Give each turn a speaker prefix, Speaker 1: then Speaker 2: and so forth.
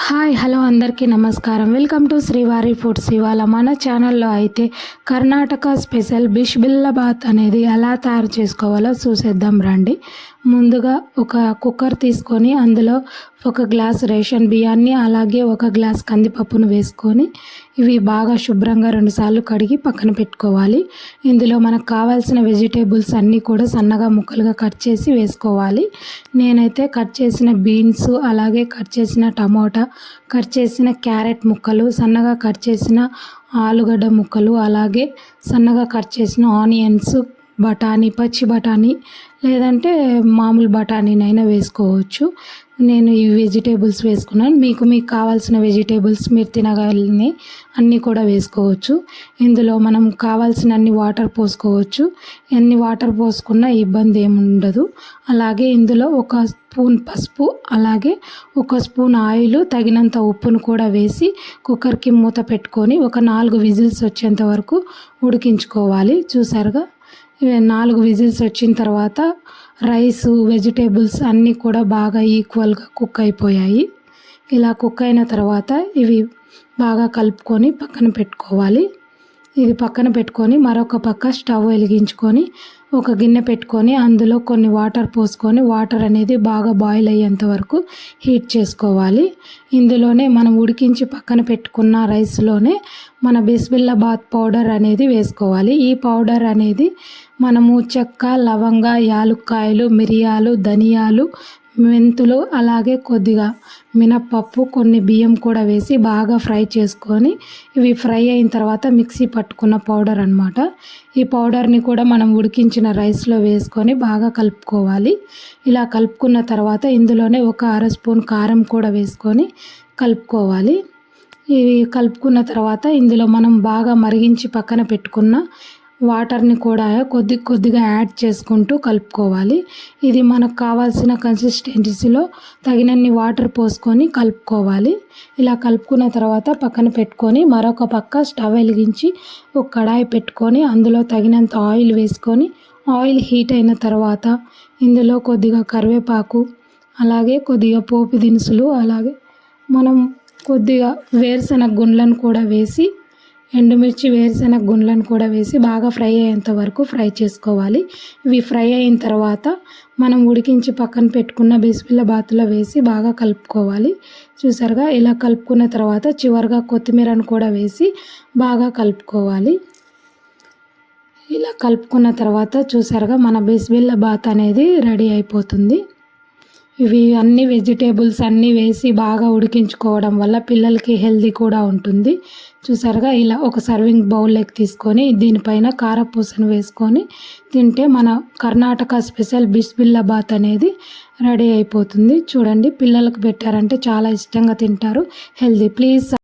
Speaker 1: Hi hello అందరికీ నమస్కారం. Welcome to శ్రీవారి ఫుడ్స్. ఇవాళ మన ఛానల్లో అయితే కర్ణాటక స్పెషల్ బిష్బిల్లాబాత్ అనేది ఎలా తయారు చేసుకోవాలో చూసేద్దాం రండి. ముందుగా ఒక కుక్కర్ తీసుకొని అందులో ఒక గ్లాస్ రేషన్ బియ్యాన్ని అలాగే ఒక గ్లాస్ కందిపప్పును వేసుకొని ఇవి బాగా శుభ్రంగా 2 సార్లు కడిగి పక్కన పెట్టుకోవాలి. ఇందులో మనకు కావాల్సిన వెజిటేబుల్స్ అన్నీ కూడా సన్నగా ముక్కలుగా కట్ చేసి వేసుకోవాలి. నేనైతే కట్ చేసిన బీన్స్ అలాగే కట్ చేసిన టమోటా, కట్ చేసిన క్యారెట్ ముక్కలు, సన్నగా కట్ చేసిన ఆలుగడ్డ ముక్కలు, అలాగే సన్నగా కట్ చేసిన ఆనియన్స్, బఠానీ, పచ్చి బఠానీ లేదంటే మామూలు బఠానీనైనా వేసుకోవచ్చు. నేను ఈ వెజిటేబుల్స్ వేసుకున్నాను. మీకు కావాల్సిన వెజిటేబుల్స్ మీరు తినగలిగినవి అన్నీ కూడా వేసుకోవచ్చు. ఇందులో మనం కావాల్సిన అన్ని వాటర్ పోసుకోవచ్చు. ఎన్ని వాటర్ పోసుకున్నా ఇబ్బంది ఏమి ఉండదు. అలాగే ఇందులో ఒక స్పూన్ పసుపు అలాగే ఒక స్పూన్ ఆయిల్, తగినంత ఉప్పును కూడా వేసి కుక్కర్కి మూత పెట్టుకొని ఒక 4 విజిల్స్ వచ్చేంత వరకు ఉడికించుకోవాలి. చూసారుగా 4 విజిల్స్ వచ్చిన తర్వాత రైసు, వెజిటేబుల్స్ అన్నీ కూడా బాగా ఈక్వల్గా కుక్ అయిపోయాయి. ఇలా కుక్ అయిన తర్వాత ఇవి బాగా కలుపుకొని పక్కన పెట్టుకోవాలి. ఇది పక్కన పెట్టుకొని మరొక పక్క స్టవ్ వెలిగించుకొని ఒక గిన్నె పెట్టుకొని అందులో కొన్ని వాటర్ పోసుకొని వాటర్ అనేది బాగా బాయిల్ అయ్యేంత వరకు హీట్ చేసుకోవాలి. ఇందులోనే మనం ఉడికించి పక్కన పెట్టుకున్న రైస్లోనే మన బిస్బిల్లాబాత్ పౌడర్ అనేది వేసుకోవాలి. ఈ పౌడర్ అనేది మనము చెక్క, లవంగ, యాలుక్కాయలు, మిరియాలు, ధనియాలు, మెంతులు అలాగే కొద్దిగా మినప్పప్పు, కొన్ని బియ్యం కూడా వేసి బాగా ఫ్రై చేసుకొని ఇవి ఫ్రై అయిన తర్వాత మిక్సీ పట్టుకున్న పౌడర్ అన్నమాట. ఈ పౌడర్ని కూడా మనం ఉడికించిన రైస్లో వేసుకొని బాగా కలుపుకోవాలి. ఇలా కలుపుకున్న తర్వాత ఇందులోనే ఒక 1/2 స్పూన్ కారం కూడా వేసుకొని కలుపుకోవాలి. ఇవి కలుపుకున్న తర్వాత ఇందులో మనం బాగా మరిగించి పక్కన పెట్టుకున్న వాటర్ని కూడా కొద్దిగా యాడ్ చేసుకుంటూ కలుపుకోవాలి. ఇది మనకు కావాల్సిన కన్సిస్టెన్సీలో తగినన్ని వాటర్ పోసుకొని కలుపుకోవాలి. ఇలా కలుపుకున్న తర్వాత పక్కన పెట్టుకొని మరొక పక్క స్టవ్ వెలిగించి ఒక కడాయి పెట్టుకొని అందులో తగినంత ఆయిల్ వేసుకొని ఆయిల్ హీట్ అయిన తర్వాత ఇందులో కొద్దిగా కరివేపాకు అలాగే కొద్దిగా పోపు దినుసులు అలాగే మనం కొద్దిగా వేరుశనగ గుండ్లను కూడా వేసి ఎండుమిర్చి, వేరుశనగ గుండ్లను కూడా వేసి బాగా ఫ్రై అయ్యేంత వరకు ఫ్రై చేసుకోవాలి. ఇవి ఫ్రై అయిన తర్వాత మనం ఉడికించి పక్కన పెట్టుకున్న బిస్బిల్లాబాత్లో వేసి బాగా కలుపుకోవాలి. చూసారుగా ఇలా కలుపుకున్న తర్వాత చివరిగా కొత్తిమీరను కూడా వేసి బాగా కలుపుకోవాలి. ఇలా కలుపుకున్న తర్వాత చూసారుగా మన బిస్బిల్లాబాత్ అనేది రెడీ అయిపోతుంది. ఇవి అన్ని వెజిటేబుల్స్ అన్నీ వేసి బాగా ఉడికించుకోవడం వల్ల పిల్లలకి హెల్తీ కూడా ఉంటుంది. చూసారుగా ఇలా ఒక సర్వింగ్ బౌల్లోకి తీసుకొని దీనిపైన కారపూసను వేసుకొని తింటే మన కర్ణాటక స్పెషల్ బిస్బిల్లాబాత్ అనేది రెడీ అయిపోతుంది. చూడండి, పిల్లలకు పెట్టారంటే చాలా ఇష్టంగా తింటారు. హెల్తీ. ప్లీజ్